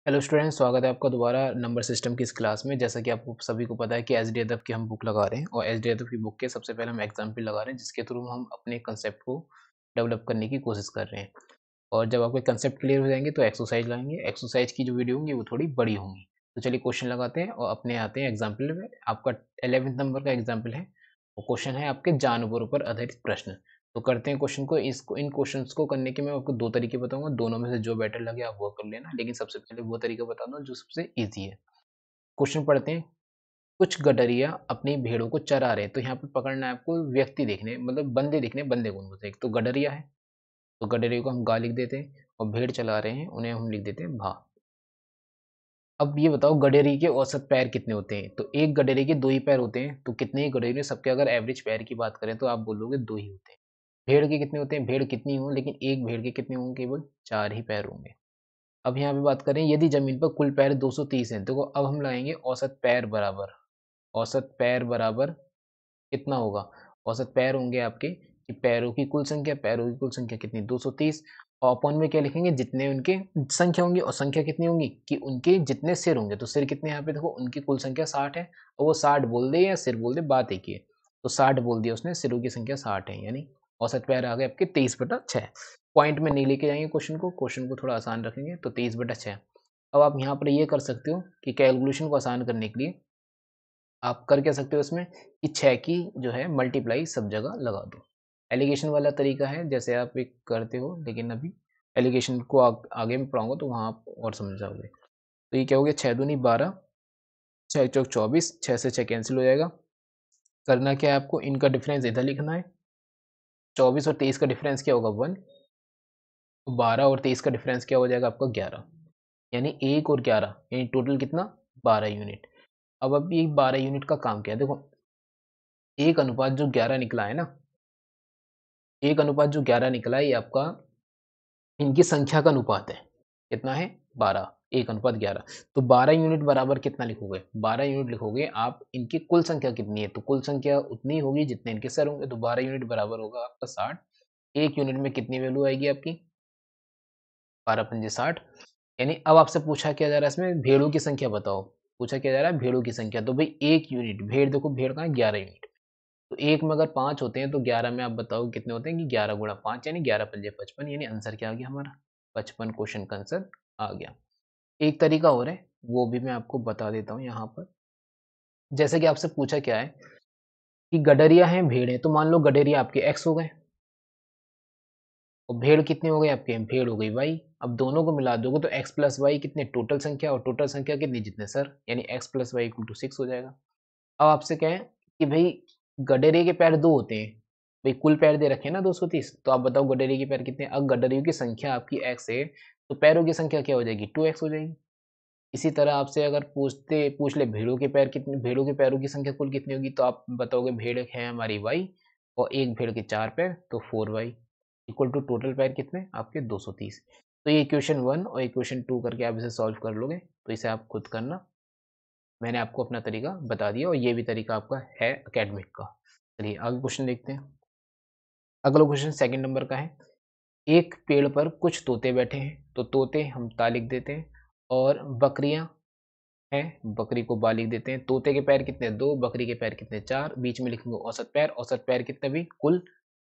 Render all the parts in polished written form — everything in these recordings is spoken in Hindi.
हेलो स्टूडेंट्स, स्वागत है आपका दोबारा नंबर सिस्टम की इस क्लास में। जैसा कि आपको सभी को पता है कि एच डी यादव की हम बुक लगा रहे हैं और एच डी यादव की बुक के सबसे पहले हम एग्जाम्पल लगा रहे हैं जिसके थ्रू हम अपने कंसेप्ट को डेवलप करने की कोशिश कर रहे हैं। और जब आपके कंसेप्ट क्लियर हो जाएंगे तो एक्सरसाइज लाएंगे। एक्सरसाइज की जो वीडियो होंगी वो थोड़ी बड़ी होंगी। तो चलिए क्वेश्चन लगाते हैं और अपने आते हैं एग्जाम्पल में। आपका 11th नंबर का एग्जाम्पल है और क्वेश्चन है आपके जानवरों पर आधारित प्रश्न। तो करते हैं क्वेश्चन को। इसको इन क्वेश्चंस को करने के मैं आपको दो तरीके बताऊंगा, दोनों में से जो बेटर लगे आप वो कर लेना, लेकिन सबसे पहले वो तरीका बता दूं जो सबसे इजी है। क्वेश्चन पढ़ते हैं। कुछ गडरिया अपनी भेड़ों को चरा रहे हैं। तो यहाँ पे पकड़ना है आपको, व्यक्ति देखने मतलब बंदे देखने। बंदे कौन होते हैं? एक तो गडरिया है, तो गडरिया को हम गा लिख देते हैं, और भेड़ चला रहे हैं उन्हें हम लिख देते हैं भा। अब ये बताओ गडेरी के औसत पैर कितने होते हैं? तो एक गडेरी के दो ही पैर होते हैं, तो कितने ही गडेरी सबके अगर एवरेज पैर की बात करें तो आप बोलोगे दो ही होते हैं। भेड़ के कितने होते हैं? भेड़ कितनी हो, लेकिन एक भेड़ के कितने होंगे? केवल चार ही पैर होंगे। अब यहाँ पे बात करें, यदि जमीन पर कुल पैर 230 हैं, तो अब हम लाएंगे औसत पैर बराबर। औसत पैर बराबर कितना होगा? औसत पैर होंगे आपके कि पैरों की कुल संख्या, पैरों की कुल संख्या कितनी? 230। और अपॉन में क्या लिखेंगे? जितने उनके संख्या होंगी, और संख्या कितनी होंगी कि उनके जितने सिर होंगे। तो सिर कितने यहाँ पे देखो, उनकी कुल संख्या 60 है, और वो 60 बोल दे या सिर बोल दे बात एक ही है। तो 60 बोल दिया उसने, सिरों की संख्या 60 है, यानी औसत पैर आ गए आपके 23/6। पॉइंट में नहीं लेके जाएंगे क्वेश्चन को थोड़ा आसान रखेंगे। तो 23/6। अब आप यहाँ पर ये कर सकते हो कि कैलकुलेशन को आसान करने के लिए आप कर क्या सकते हो इसमें कि 6 की जो है मल्टीप्लाई सब जगह लगा दो। एलिगेशन वाला तरीका है जैसे आप एक करते हो, लेकिन अभी एलिगेशन को आगे में पढ़ाऊंगा तो वहाँ आप और समझ जाओगे। तो ये क्या हो गया? 6 दूनी 12, 6 चौक 24, 6 से 6 कैंसिल हो जाएगा। करना क्या है आपको? इनका डिफरेंस इधर लिखना है। 24 और 23 का डिफरेंस क्या होगा? 1। 12 और 23 का डिफरेंस क्या हो जाएगा आपका? 11। यानी 1 और 11 यानी टोटल कितना? 12 यूनिट। अब ये 12 यूनिट का काम क्या है? देखो, एक अनुपात जो 11 निकला है ना, एक अनुपात जो 11 निकला है ये आपका इनकी संख्या का अनुपात है। कितना है? 12। 1/11। तो 12 यूनिट बराबर कितना लिखोगे? 12 यूनिट लिखोगे आप इनकी कुल संख्या कितनी है? तो कुल संख्या उतनी होगी जितने इनके सर होंगे। तो 12 यूनिट बराबर होगा आपका 60। एक यूनिट में कितनी वैल्यू आएगी आपकी? 12 पंजे 60। यानी अब आपसे पूछा क्या जा रहा है इसमें? भेड़ों की संख्या बताओ। पूछा क्या जा रहा है? भेड़ों की संख्या। तो भाई एक यूनिट भेड़, देखो भेड़ कहाँ है? 11 यूनिट। तो एक में अगर 5 होते हैं तो 11 में आप बताओ कितने होते हैं? कि 11 गुणा 5 यानी 11 पंजे 55। यानी आंसर क्या आ गया हमारा? 55 क्वेश्चन का आंसर आ गया। एक तरीका और है, वो भी मैं आपको बता देता हूँ यहाँ पर। जैसे कि आपसे पूछा क्या है कि गडरिया हैं, भेड़ है। तो मान लो गडरिया आपके एक्स हो गए और भेड़ कितने हो गए आपके? भेड़ हो गई वाई। अब दोनों को मिला दोगे तो एक्स प्लस वाई कितने? टोटल संख्या, और टोटल संख्या कितनी? जितने सर, यानी X plus Y equal to 6 हो जाएगा। अब आपसे कहें कि भाई गडरिये के पैर दो होते हैं, भाई कुल पैर दे रखे हैं ना 230, तो आप बताओ गडरिये के पैर कितने? अब गडरियों की संख्या आपकी एक्स है, तो पैरों की संख्या क्या हो जाएगी? 2x हो जाएगी। इसी तरह आपसे अगर पूछ ले भेड़ों के पैर कितने, भेड़ों के पैरों की संख्या कुल कितनी होगी, तो आप बताओगे भेड़ है हमारी वाई, और एक भेड़ के 4 पैर तो 4y इक्वल टू टोटल पैर कितने आपके? 230। तो ये इक्वेशन 1 और इक्वेशन 2 करके आप इसे सॉल्व कर लोगे। तो इसे आप खुद करना, मैंने आपको अपना तरीका बता दिया, और ये भी तरीका आपका है एकेडमिक का। चलिए आगे क्वेश्चन देखते हैं। अगला क्वेश्चन सेकंड नंबर का है। एक पेड़ पर कुछ तोते बैठे हैं, तो तोते हम ता लिख देते हैं, और बकरियां हैं, बकरी को बा लिख देते हैं। तोते के पैर कितने? 2, बकरी के पैर कितने? 4। बीच में लिखेंगे औसत पैर। औसत पैर कितने? भी कुल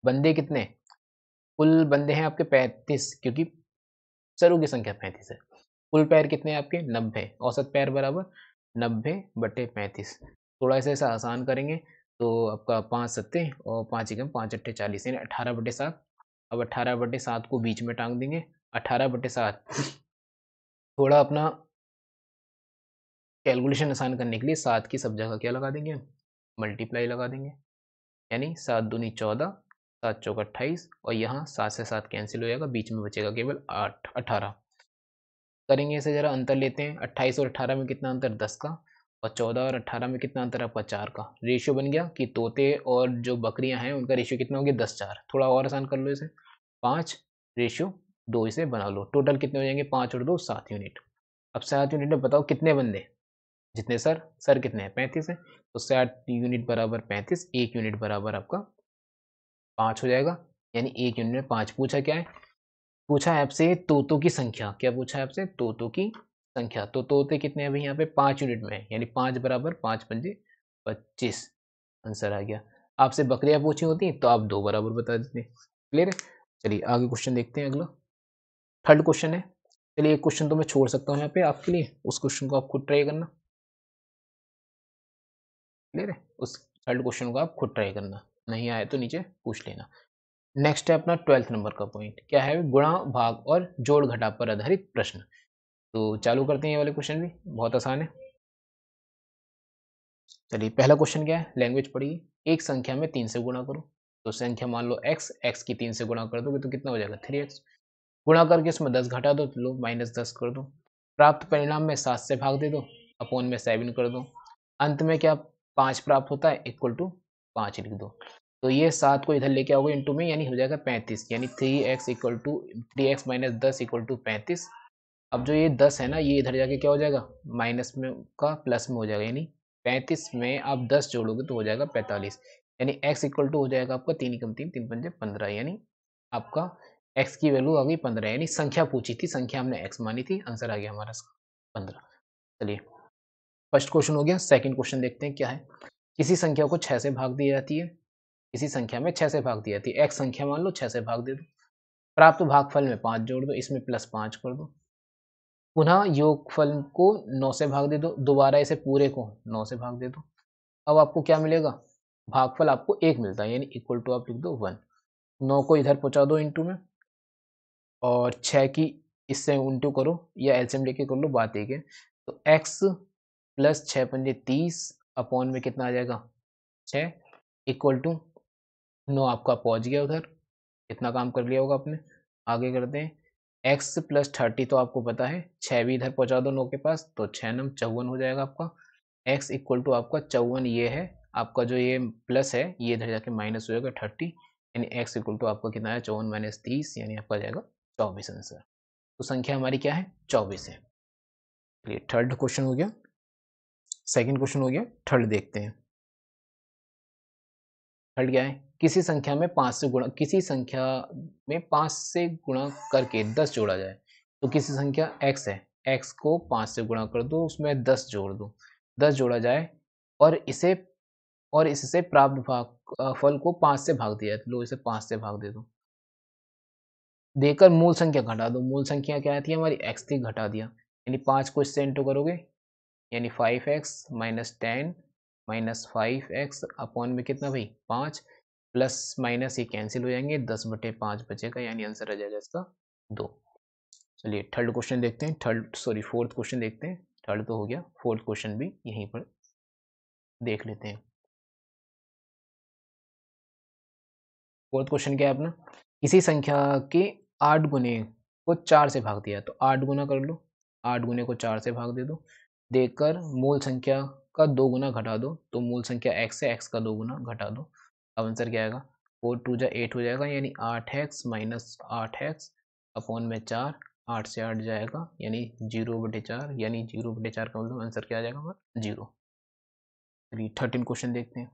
बंदे कितने? कुल बंदे हैं आपके 35, क्योंकि सरों की संख्या 35 है। कुल पैर कितने आपके? 90। औसत पैर बराबर 90/35। थोड़ा सा ऐसा आसान करेंगे तो आपका 5 सत्ते और 5 एकम 5 अट्ठे 40 यानी 18/7। अब 18/7 को बीच में टांग देंगे। 18/7 थोड़ा अपना कैलकुलेशन आसान करने के लिए 7 की सब जगह क्या लगा देंगे हम? मल्टीप्लाई लगा देंगे। यानी 7 दूनी 14, 7 चौक 28, और यहाँ 7 से 7 कैंसिल हो जाएगा, बीच में बचेगा केवल 8 18। करेंगे इसे जरा, अंतर लेते हैं। 28 और 18 में कितना अंतर? 10 का। और 14 और 18 में कितना अंतर? आपका 4 का। रेशियो बन गया कि तोते और जो बकरियां हैं उनका रेशियो कितना हो गया? 10:4। थोड़ा और आसान कर लो इसे, 5:2 इसे बना लो। टोटल कितने हो जाएंगे? 5 और 2 7 यूनिट। अब 7 यूनिट में बताओ कितने बंदे? जितने सर, सर कितने हैं? 35 है। तो 7 यूनिट बराबर 35, 1 यूनिट बराबर आपका 5 हो जाएगा। यानी 1 यूनिट में 5। पूछा क्या है? पूछा है आपसे तोतों की संख्या। क्या पूछा है आपसे? तोतों की संख्या, तो तोते कितने हैं भाई यहाँ पे 5 यूनिट में है, यानी 5 बराबर 5 पंजे 25 आंसर आ गया। आपसे बकरियां पूछी होती तो आप 2 बराबर बता देते। क्लियर है? चलिए आगे क्वेश्चन देखते हैं अगला। थर्ड क्वेश्चन है। चलिए एक क्वेश्चन तो मैं छोड़ सकता हूँ यहाँ पे आपके लिए, उस क्वेश्चन को आप खुद ट्राई करना। क्लियर है? उस थर्ड क्वेश्चन को आप खुद ट्राई करना, नहीं आए तो नीचे पूछ लेना। नेक्स्ट है अपना 12th नंबर का पॉइंट, क्या है? गुणा भाग और जोड़ घटा पर आधारित प्रश्न। तो चालू करते हैं ये वाले क्वेश्चन भी, बहुत आसान है। चलिए पहला क्वेश्चन क्या है, लैंग्वेज पढ़िए। एक संख्या में 3 से गुणा करो। तो संख्या मान लो x, x की 3 से गुणा कर दोगे तो कितना हो जाएगा 3x। गुणा करके उसमें 10 घटा दो तो लो -10 कर दो। प्राप्त परिणाम में 7 से भाग दे दो, अपॉन में 7 कर दो। अंत में क्या 5 प्राप्त होता है, इक्वल टू 5 लिख दो। तो ये 7 को इधर लेके आओगे इंटू में, यानी हो जाएगा 35, यानी 3x equal to 3x minus 10 equal to 35। अब जो ये 10 है ना, ये इधर जाके क्या हो जाएगा, माइनस में का प्लस में हो जाएगा, यानी 35 में आप 10 जोड़ोगे तो हो जाएगा 45, यानी x इक्वल टू हो जाएगा आपका 3 एकम 3 3 पंजे 15, यानी आपका x की वैल्यू आ गई 15, यानी संख्या पूछी थी, संख्या हमने x मानी थी, आंसर आ गया हमारा 15। चलिए फर्स्ट क्वेश्चन हो गया। सेकंड क्वेश्चन देखते हैं क्या है। किसी संख्या को 6 से भाग दी जाती है, किसी संख्या में 6 से भाग दी जाती है, x संख्या मान लो 6 से भाग दे दो। प्राप्त भागफल में 5 जोड़ दो, इसमें प्लस 5 कर दो। पुनः योगफल को 9 से भाग दे दो, दोबारा इसे पूरे को 9 से भाग दे दो। अब आपको क्या मिलेगा, भागफल आपको 1 मिलता है, यानी इक्वल टू आप लिख दो 1। 9 को इधर पहुंचा दो इंटू में, और 6 की इससे इंटू करो या एलसीएम लेके कर लो, बात एक है। तो x प्लस 6 पंजे 30 अपॉन में कितना आ जाएगा 6 इक्वल टू 9 आपका पहुंच गया उधर, इतना काम कर लिया होगा आपने। आगे करते हैं, x प्लस 30 तो आपको पता है, 6 भी इधर पहुंचा दो 9 के पास, तो 6 नम 54 हो जाएगा आपका। x इक्वल टू आपका 54 ये है, आपका जो ये प्लस है ये इधर जाके माइनस हो जाएगा 30, यानी x इक्वल टू आपका कितना है 54 माइनस 30, यानी आपका जाएगा 24 आंसर। तो संख्या हमारी क्या है 24 है। चलिए थर्ड क्वेश्चन हो गया, सेकंड क्वेश्चन हो गया, थर्ड देखते हैं। थर्ड क्या है, किसी संख्या में 5 से गुणा, किसी संख्या में 5 से गुणा करके 10 जोड़ा जाए। तो किसी संख्या x है, x को 5 से गुणा कर दो, उसमें 10 जोड़ दो, 10 जोड़ा जाए और इसे, और इससे प्राप्त फल को 5 से भाग दिया है, लो इसे 5 से भाग दे दो। देकर मूल संख्या घटा दो, मूल संख्या क्या थी हमारी x थी, घटा दिया, यानी 5 को इससे इंटू करोगे, यानी 5x minus 10 minus 5x upon में कितना भाई 5, प्लस माइनस ये कैंसिल हो जाएंगे, 10/5 बचेगा, यानी आंसर आ जाएगा इसका 2। चलिए थर्ड क्वेश्चन देखते हैं, फोर्थ क्वेश्चन देखते हैं। थर्ड तो हो गया, फोर्थ क्वेश्चन भी यहीं पर देख लेते हैं। फोर्थ क्वेश्चन क्या है अपना, किसी संख्या के 8 गुने को 4 से भाग दिया, तो 8 गुना कर लो, 8 गुने को 4 से भाग दे दो। देकर मूल संख्या का 2 गुना घटा दो, तो मूल संख्या x है, x का 2 गुना घटा दो। अब आंसर क्या आएगा, 4 2 जा 8 हो जाएगा, यानी 8x माइनस 8x अपॉन में 4, 8 से 8 जाएगा, यानी 0/4, यानी 0/4 का मतलब आंसर क्या आ जाएगा हमारा 0। चलिए 13 क्वेश्चन देखते हैं।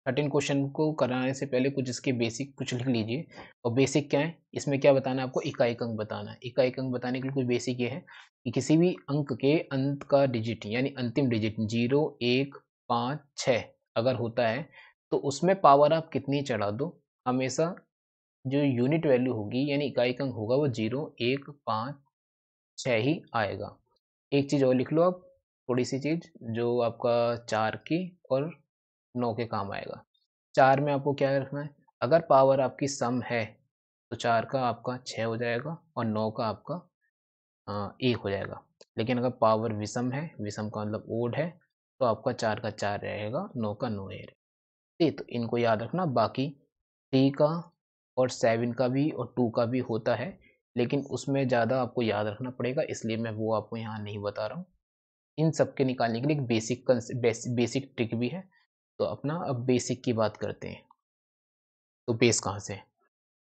13 क्वेश्चन को कराने से पहले कुछ इसके बेसिक कुछ लिख लीजिए। और बेसिक क्या है, इसमें क्या बताना है आपको, इकाई अंक बताना है। इकाई अंक बताने के लिए कुछ बेसिक ये है कि किसी भी अंक के अंत का डिजिट यानी अंतिम डिजिट 0 1 5 6 अगर होता है तो उसमें पावर आप कितनी चढ़ा दो, हमेशा जो यूनिट वैल्यू होगी यानी इकाई अंक होगा वो 0 1 5 6 ही आएगा। एक चीज़ और लिख लो आप, थोड़ी सी चीज़ जो आपका 4 की और 9 के काम आएगा। 4 में आपको क्या रखना है, अगर पावर आपकी सम है तो 4 का आपका 6 हो जाएगा और 9 का आपका 1 हो जाएगा। लेकिन अगर पावर विषम है, विषम का मतलब ओड है, तो आपका 4 का 4 रहेगा, 9 का 9 रहेगा। ठीक, तो इनको याद रखना। बाकी 3 का और 7 का भी और 2 का भी होता है, लेकिन उसमें ज़्यादा आपको याद रखना पड़ेगा, इसलिए मैं वो आपको यहाँ नहीं बता रहा हूँ। इन सब के निकालने के लिए एक बेसिक ट्रिक भी है। तो अपना अब बेसिक की बात करते हैं। तो बेस कहाँ से है?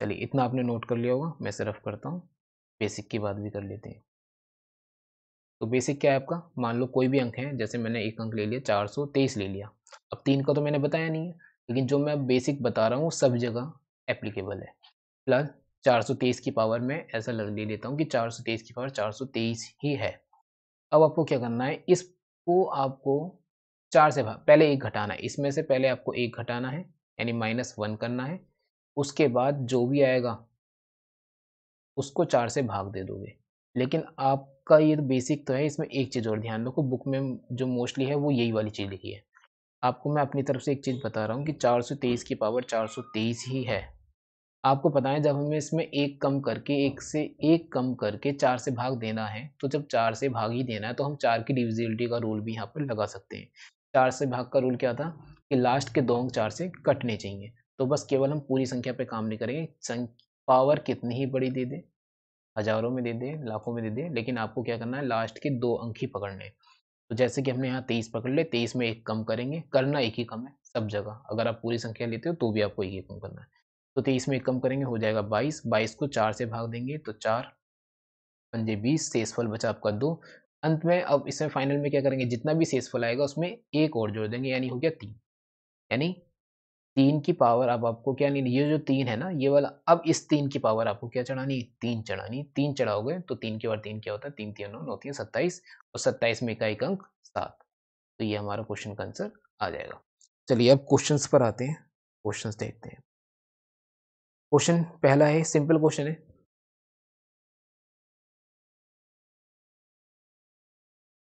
चलिए इतना आपने नोट कर लिया होगा, मैं सिर्फ करता हूँ, बेसिक की बात भी कर लेते हैं। तो बेसिक क्या है आपका, मान लो कोई भी अंक है, जैसे मैंने एक अंक ले लिया 423 ले लिया। अब 3 का तो मैंने बताया नहीं है, लेकिन जो मैं बेसिक बता रहा हूँ सब जगह एप्लीकेबल है। प्लस 423 की पावर में ऐसा ले लेता हूँ कि 423 की पावर 423 ही है। अब आपको क्या करना है, इसको आपको 4 से पहले 1 घटाना है, इसमें से पहले आपको 1 घटाना है, यानी -1 करना है। उसके बाद जो भी आएगा उसको 4 से भाग दे दोगे। लेकिन आपका ये तो बेसिक तो है, इसमें एक चीज़ और ध्यान रखो, बुक में जो मोस्टली है वो यही वाली चीज़ लिखी है। आपको मैं अपनी तरफ से एक चीज़ बता रहा हूँ कि 423 की पावर 423 ही है। आपको पता है जब हमें इसमें 1 कम करके 1 से 1 कम करके 4 से भाग देना है, तो जब 4 से भाग ही देना है तो हम 4 की डिविज़िबिलिटी का रूल भी यहाँ पर लगा सकते हैं। 4 से भाग का रूल क्या था कि लास्ट के 2 अंक 4 से कटने चाहिए। तो बस केवल हम पूरी संख्या पे काम नहीं करेंगे, पावर कितनी ही बड़ी दे दें, हज़ारों में दे दें, लाखों में दे दें, लेकिन आपको क्या करना है लास्ट के 2 अंक ही पकड़ने हैं। तो जैसे कि हमने यहाँ 23 पकड़ ले, 23 में 1 कम करेंगे, करना एक ही कम है सब जगह। अगर आप पूरी संख्या लेते हो तो भी आपको एक ही कम करना है। तो 23 में 1 कम करेंगे हो जाएगा 22, 22 को 4 से भाग देंगे तो 4 पंजे 20, शेषफल बचा आपका 2। अंत में अब इसमें फाइनल में क्या करेंगे, जितना भी शेषफल आएगा उसमें 1 और जोड़ देंगे, यानी हो गया 3। यानी 3 की पावर अब आपको क्या लेनी, ये जो 3 है ना, ये वाला, अब इस 3 की पावर आपको क्या चढ़ानी है, 3 चढ़ानी। 3 चढ़ाओगे तो 3 के बाद 3 क्या होता है, 3 3 9 9 3 27, और 27 में इकाई अंक 7। तो ये हमारा क्वेश्चन का आंसर आ जाएगा। चलिए अब क्वेश्चंस पर आते हैं, क्वेश्चंस देखते हैं। क्वेश्चन पहला है, सिंपल क्वेश्चन है।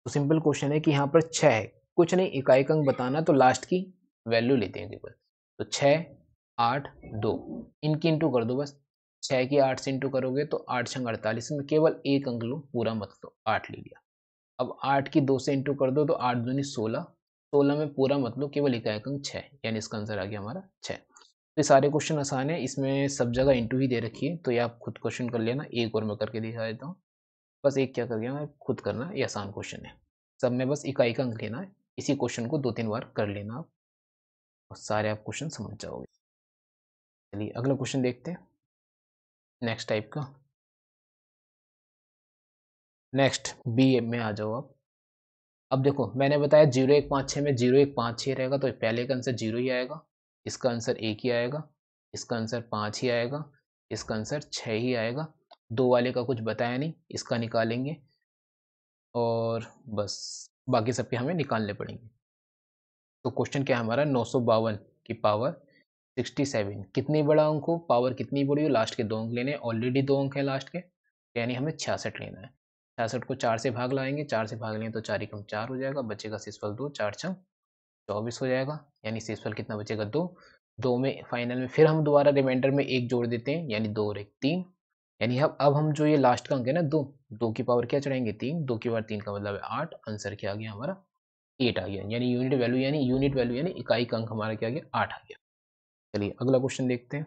तो सिंपल क्वेश्चन है कि यहाँ पर 6 है, कुछ नहीं, इकाई अंक बताना, तो लास्ट की वैल्यू लेते हैं केवल। तो 6, 8, 2 इनकी इंटू कर दो बस। 6 की 8 से इंटू करोगे तो 8 छंग 48 में केवल एक अंक लो, पूरा मत लो, 8 ले लिया। अब 8 की 2 से इंटू कर दो तो 8 दूनी 16, 16 में पूरा मत लो, केवल इकाई अंक 6, यानी इसका आंसर आ गया हमारा 6। तो ये सारे क्वेश्चन आसान है, इसमें सब जगह इंटू ही दे रखी है, तो ये आप खुद क्वेश्चन कर लेना। एक और मैं करके दिखा देता हूँ, बस एक क्या कर गया मैं, खुद करना, ये आसान क्वेश्चन है। सब में बस इकाई का अंक लेना है, इसी क्वेश्चन को 2-3 बार कर लेना आप, और सारे आप क्वेश्चन समझ जाओगे। चलिए अगला क्वेश्चन देखते हैं, नेक्स्ट टाइप का। नेक्स्ट बी में आ जाओ आप। अब देखो मैंने बताया 0 1 5 6 में 0 1 5 6 रहेगा, तो पहले का आंसर 0 ही आएगा, इसका आंसर 1 ही आएगा, इसका आंसर 5 ही आएगा, इसका आंसर 6 ही आएगा। 2 वाले का कुछ बताया नहीं, इसका निकालेंगे, और बस बाकी सबके हमें निकालने पड़ेंगे। तो क्वेश्चन क्या है हमारा, 952 की पावर 67 कितनी बड़ा अंक हो, पावर कितनी बड़ी हो, लास्ट के 2 अंक लेने, ऑलरेडी 2 अंक है लास्ट के, यानी हमें 66 लेना है। 66 को 4 से भाग लाएंगे, 4 से भाग लेंगे तो 4 एकम 4 हो जाएगा, बचेगा शेषफल 2, 4 छंग 24 हो जाएगा, यानी शेषफल कितना बचेगा 2। 2 में फाइनल में फिर हम दोबारा रिमाइंडर में 1 जोड़ देते हैं, यानी 2 और 1 3, यानी अब हम जो ये लास्ट का अंक है ना 2, 2 की पावर क्या चढ़ाएंगे 3, 2 की पावर 3 का मतलब है 8, आंसर क्या आ गया हमारा 8 आ गया, यानी यूनिट वैल्यू यानी इकाई का अंक हमारा क्या आ गया 8 आ गया। चलिए अगला क्वेश्चन देखते हैं।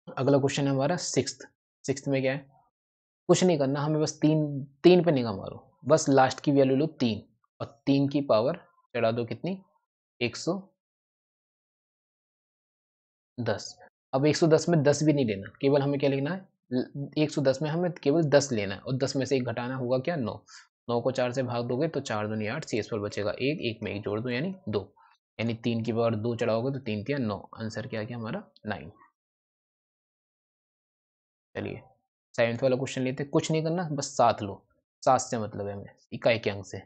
अगला क्वेश्चन है हमारा सिक्स्थ। सिक्स्थ में क्या है, कुछ नहीं करना हमें, बस तीन, तीन पे निगाह मारो, बस लास्ट की वैल्यू लो 3, और 3 की पावर चढ़ा दो कितनी 110। अब 110 में 10 भी नहीं लेना, केवल हमें क्या लेना है, 110 में हमें केवल 10 लेना है, और 10 में से एक घटाना होगा क्या 9। 9 को 4 से भाग दोगे तो 4 दूनी 8, शेष पर बचेगा 1, 1 में 1 जोड़ दो यानी 2, यानी 3 की पावर 2 चढ़ाओगे तो 3 3 9, आंसर क्या आ गया हमारा 9। चलिए सेवन्थ वाला क्वेश्चन लेते हैं, कुछ नहीं करना बस 7 लो, 7 से मतलब है हमें इकाई के अंक से,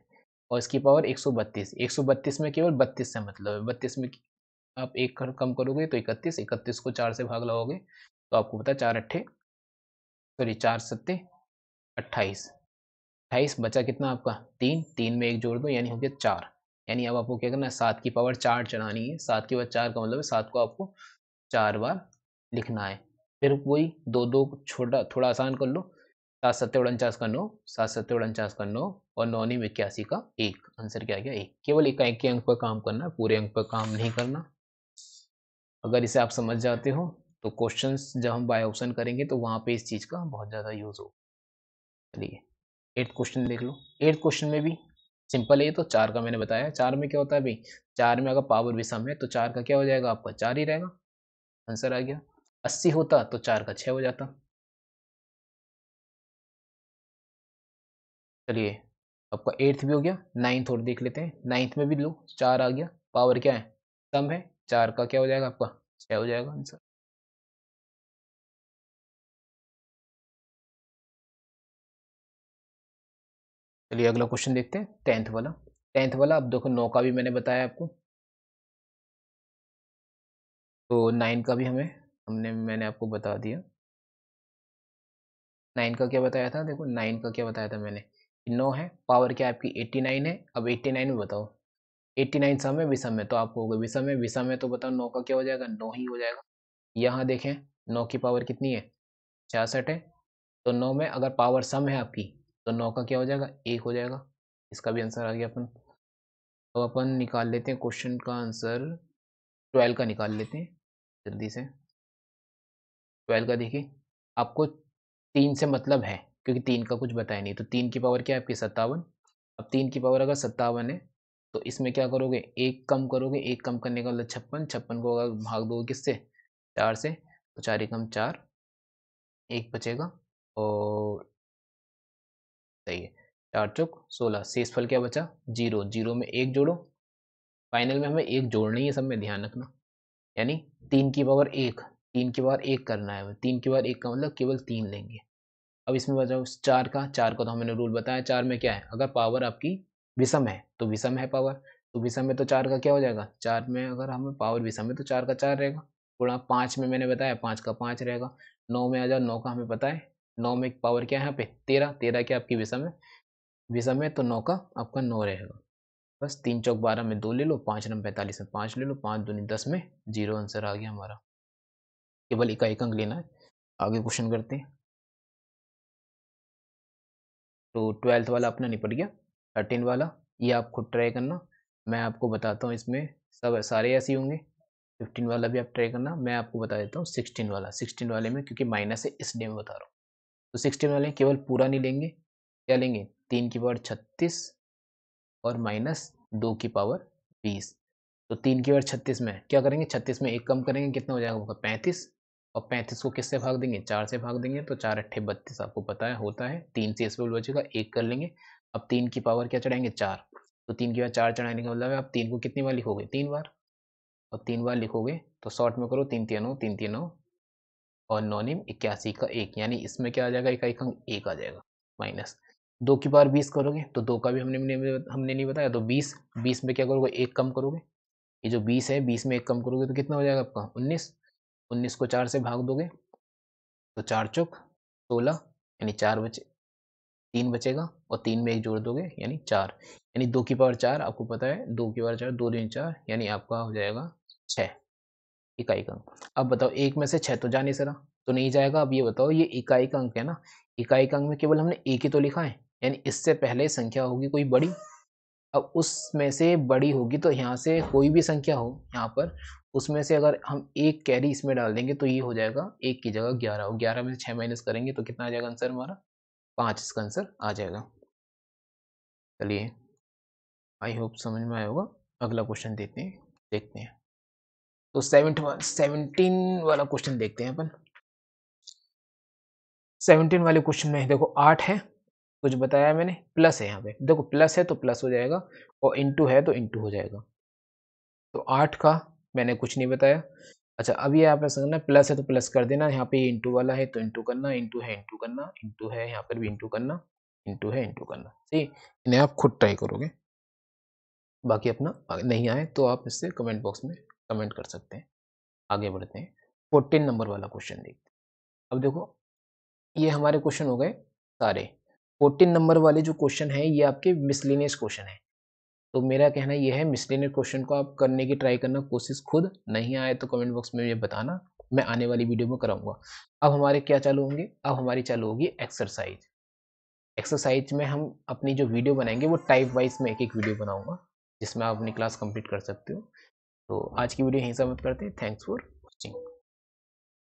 और इसकी पावर 132, 132 में केवल 32 से मतलब है, 32 में आप एक कम करोगे तो 31, 31 को 4 से भाग लगाओगे तो आपको पता है 4 अट्ठे, सॉरी 4 सत्ते 28, 28 बचा कितना आपका 3, 3 में एक जोड़ दो यानी हो गया 4, यानी अब आपको क्या करना है 7 की पावर 4 चढ़ानी है, 7 के बाद 4 का मतलब है 7 को आपको 4 बार लिखना है। फिर वही 2-2 छोटा थोड़ा आसान कर लो, 7 सत्ते 49 का 9, 7 सत्ते 49 का 9, और 9 नी 81 का 1, आंसर क्या आ गया 1। केवल इकाई के अंक पर काम करना है, पूरे अंक पर काम नहीं करना। अगर इसे आप समझ जाते हो तो क्वेश्चंस जब हम बाय ऑप्शन करेंगे तो वहाँ पे इस चीज़ का बहुत ज़्यादा यूज़ हो। चलिए 8th क्वेश्चन देख लो। 8th क्वेश्चन में भी सिंपल है, ये तो 4 का मैंने बताया, 4 में क्या होता है भाई, 4 में अगर पावर विषम है तो 4 का क्या हो जाएगा आपका 4 ही रहेगा, आंसर आ गया। 80 होता तो 4 का 6 हो जाता। चलिए आपका 8th भी हो गया, 9th और देख लेते हैं। 9th में भी लो 4 आ गया, पावर क्या है सम है, 4 का क्या हो जाएगा आपका 6 हो जाएगा आंसर। चलिए अगला क्वेश्चन देखते हैं, 10th वाला। 10th वाला, अब देखो 9 का भी मैंने बताया आपको, तो 9 का भी मैंने आपको बता दिया। 9 का क्या बताया था, देखो 9 का क्या बताया था मैंने, 9 है, पावर क्या है आपकी 89 है। अब 89 में बताओ, 89 सम है विषम है, तो आपको होगा विषम है तो बताओ 9 का क्या हो जाएगा, 9 ही हो जाएगा। यहाँ देखें 9 की पावर कितनी है, 66 है, तो 9 में अगर पावर सम है आपकी तो 9 का क्या हो जाएगा, 1 हो जाएगा। इसका भी आंसर आ गया अपन। तो अपन निकाल लेते हैं क्वेश्चन का आंसर, 12 का निकाल लेते हैं जल्दी से। 12 का देखिए, आपको 3 से मतलब है क्योंकि 3 का कुछ बताया नहीं, तो 3 की पावर क्या है आपकी 57। अब 3 की पावर अगर 57 है तो इसमें क्या करोगे, एक कम करोगे, एक कम करने का मतलब 56, 56 को अगर भाग दोगे किससे, 4 से, तो 4 एकम 4, एक बचेगा और सही है, 4 चौक 16, शेष फल क्या बचा, जीरो, जीरो में एक जोड़ो, फाइनल में हमें एक जोड़ना ही है, सब में ध्यान रखना, यानी 3 की पावर 1, 3 की पावर 1 करना है हमें, 3 की पावर 1 का मतलब केवल 3 लेंगे। अब इसमें बचाओ 4 का, 4 को तो हमने रूल बताया, 4 में क्या है, अगर पावर आपकी विषम है तो विषम है पावर, तो विषम में तो 4 का क्या हो जाएगा, 4 में अगर हमें पावर विषम है तो 4 का 4 रहेगा, गुणा 5 में मैंने बताया 5 का 5 रहेगा, 9 में आ जाओ, 9 का हमें पता है, 9 में पावर क्या है यहाँ पे 13, 13 क्या आपकी विषम है तो 9 का आपका 9 रहेगा। बस 3 चौक 12 में 2 ले लो, 5 नम 45 में 5 ले लो, 5 दूनी 10 में 0 आंसर आ गया हमारा। केवल इकाई अंक लेना है। आगे क्वेश्चन करते हैं। तो 12th वाला अपना निपट गया। 13 वाला ये आप खुद ट्राई करना, मैं आपको बताता हूँ, इसमें सब सारे ऐसे ही होंगे। 15 वाला भी आप ट्राई करना, मैं आपको बता देता हूँ 16 वाला। 16 वाले में क्योंकि माइनस है इसलिए मैं बता रहा हूँ। तो 16 वाले केवल पूरा नहीं लेंगे, क्या लेंगे, 3 की पावर 36 और माइनस 2 की पावर 20। तो 3 की पावर 36 में क्या करेंगे, 36 में एक कम करेंगे, कितना हो जाएगा, होगा 35, और 35 को किससे भाग देंगे, 4 से भाग देंगे, तो 4 अट्ठे 32 आपको पता है होता है, 3 से इसमें बचेगा, एक कर लेंगे। अब 3 की पावर क्या चढ़ाएंगे, 4, तो 3 की पावर 4 चढ़ाने का मतलब है आप 3 को कितनी बार लिखोगे, 3 बार, और 3 बार लिखोगे तो शॉर्ट में करो, 3 3 9, 3 3 9, और 9 निम 81 का 1, यानी इसमें क्या आ जाएगा, इकाई अंक 1 आ जाएगा। माइनस 2 की पावर 20 करोगे तो 2 का भी हमने नहीं बताया, तो 20, 20 में क्या करोगे, एक कम करोगे, ये जो 20 है 20 में एक कम करोगे तो कितना हो जाएगा आपका 19, 19 को 4 से भाग दोगे तो 4 चौक 16, यानी 4 बचे, 3 बचेगा, और 3 में एक जोड़ दोगे यानी 4, यानी 2 की पावर 4 आपको पता है, 2 की पावर 4, 2 दूनी 4, यानी आपका हो जाएगा 6 इकाई का अंक। अब बताओ 1 में से 6 तो जा नहीं सका, तो नहीं जाएगा। अब ये बताओ ये इकाई का अंक है ना, इकाई का अंक में केवल हमने एक ही तो लिखा है, यानी इससे पहले संख्या होगी कोई बड़ी, अब उसमें से बड़ी होगी तो यहाँ से कोई भी संख्या हो यहाँ पर, उसमें से अगर हम एक कैरी इसमें डाल देंगे तो ये हो जाएगा 1 की जगह 11, और 11 में से 6 माइनस करेंगे तो कितना आ जाएगा आंसर हमारा, 5 इसका आंसर आ जाएगा। चलिए आई होप समझ में आया होगा। अगला क्वेश्चन देखते हैं। तो 17 वाला क्वेश्चन देखते हैं अपन। 17 वाले क्वेश्चन में देखो 8 है, कुछ बताया मैंने, प्लस है यहाँ पे, देखो प्लस है तो प्लस हो जाएगा, और इंटू है तो इंटू हो जाएगा। तो 8 का मैंने कुछ नहीं बताया। अच्छा अब ये आप ऐसा करना, प्लस है तो प्लस कर देना, यहाँ पे इंटू वाला है तो इंटू करना, इंटू है इंटू करना, इंटू है यहाँ पर भी इंटू करना, इंटू है इंटू करना, ठीक। इन्हें आप खुद ट्राई करोगे, बाकी अपना नहीं आए तो आप इससे कमेंट बॉक्स में कमेंट कर सकते हैं। आगे बढ़ते हैं, 14 नंबर वाला क्वेश्चन देखते हैं। अब देखो ये हमारे क्वेश्चन हो गए सारे। 14 नंबर वाले जो क्वेश्चन है ये आपके मिसलेनियस क्वेश्चन है, तो मेरा कहना ये है मिसलेनियस क्वेश्चन को आप करने की ट्राई करना, कोशिश खुद, नहीं आए तो कमेंट बॉक्स में ये बताना, मैं आने वाली वीडियो में कराऊंगा। अब हमारे क्या चालू होंगे, अब हमारी चालू होगी एक्सरसाइज। एक्सरसाइज में हम अपनी जो वीडियो बनाएंगे वो टाइप वाइज में एक एक वीडियो बनाऊंगा, जिसमें आप अपनी क्लास कंप्लीट कर सकते हो। तो आज की वीडियो यहीं समाप्त करते हैं। Thanks for watching.